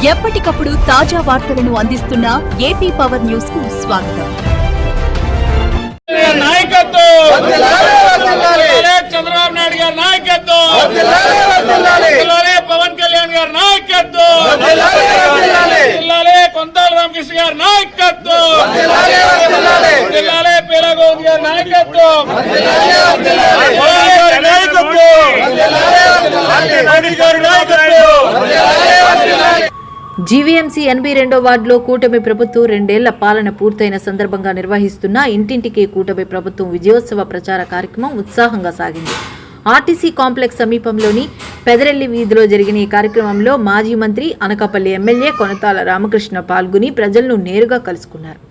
ఎప్పటికప్పుడు తాజా వార్తలను అందిస్తున్న ఏపీ పవర్ న్యూస్ కు స్వాగతం. చంద్రబాబు నాయుడు గారి నాయకత్వం, పవన్ కళ్యాణ్ గారి నాయకత్వం, కొంతాల రామకృష్ణ గారి నాయకత్వం, పేలగోవింద్ గారి నాయకత్వం, జీవీఎంసీ 82వ వార్డులో కూటమి ప్రభుత్వం 2 ఏళ్ల పాలన పూర్తయిన సందర్భంగా నిర్వహిస్తున్న ఇంటింటికి కూటమి ప్రభుత్వం విజయోత్సవ ప్రచార కార్యక్రమం ఉత్సాహంగా సాగింది. ఆర్టీసీ కాంప్లెక్స్ సమీపంలోని పెదరెల్లి వీధిలో జరిగిన ఈ కార్యక్రమంలో మాజీ మంత్రి, అనకాపల్లి ఎమ్మెల్యే కొనతాల రామకృష్ణ పాల్గొని ప్రజలను నేరుగా కలుసుకున్నారు.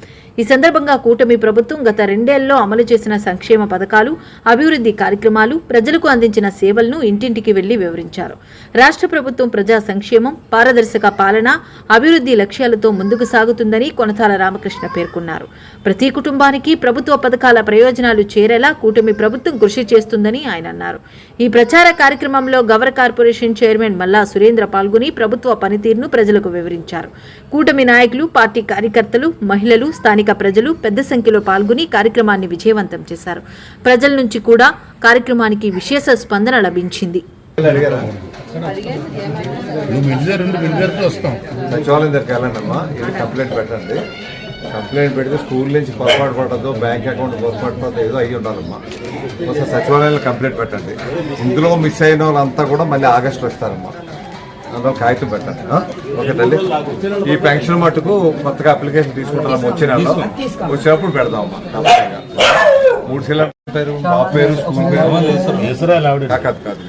ఈ సందర్భంగా కూటమి ప్రభుత్వం గత 2 ఏళ్లలో అమలు చేసిన సంక్షేమ పథకాలు, అభివృద్ధి కార్యక్రమాలు, ప్రజలకు అందించిన సేవలను ఇంటింటికి వెళ్లి వివరించారు. రాష్ట్ర ప్రభుత్వం ప్రజా సంక్షేమం, పారదర్శక పాలన, అభివృద్ధి లక్ష్యాలతో ముందుకు సాగుతుందని కొనతాల రామకృష్ణ పేర్కొన్నారు. ప్రతి కుటుంబానికి ప్రభుత్వ పథకాల ప్రయోజనాలు చేరేలా కూటమి ప్రభుత్వం కృషి చేస్తుందని ఆయన అన్నారు. ఈ ప్రచార కార్యక్రమంలో గవర్ కార్పొరేషన్ చైర్మన్ మల్లా సురేంద్ర పాల్గొని ప్రభుత్వ పనితీరును ప్రజలకు వివరించారు. కూటమి నాయకులు, పార్టీ కార్యకర్తలు, మహిళలు, స్థానిక ప్రజలు పెద్ద సంఖ్యలో పాల్గొని కార్యక్రమాన్ని విజయవంతం చేశారు. ప్రజల నుంచి కూడా కార్యక్రమానికి విశేష స్పందన లభించింది. సచివాలయం దగ్గరికి వెళ్ళండమ్మా, ఇది కంప్లైంట్ పెట్టండి. కంప్లైంట్ పెడితే స్కూల్ నుంచి పొరపాటు పడదు, బ్యాంక్ అకౌంట్ పొరపాటు పడదు, ఏదో అయ్యి ఉండాలమ్మా. ఒకసారి సచివాలయంలో కంప్లైంట్ పెట్టండి. ఇందులో మిస్ అయిన వాళ్ళంతా కూడా మళ్ళీ ఆగస్టులో వస్తారమ్మా. అందులో కాగితం పెట్టండి. ఓకే తల్లి, ఈ పెన్షన్ మట్టుకు కొత్తగా అప్లికేషన్ తీసుకుంటాం. వచ్చినప్పుడు పెడదామమ్మా. 3 సిలిండర్ పేరు, బాబు పేరు, స్కూల్ పేరు కాదు కాదు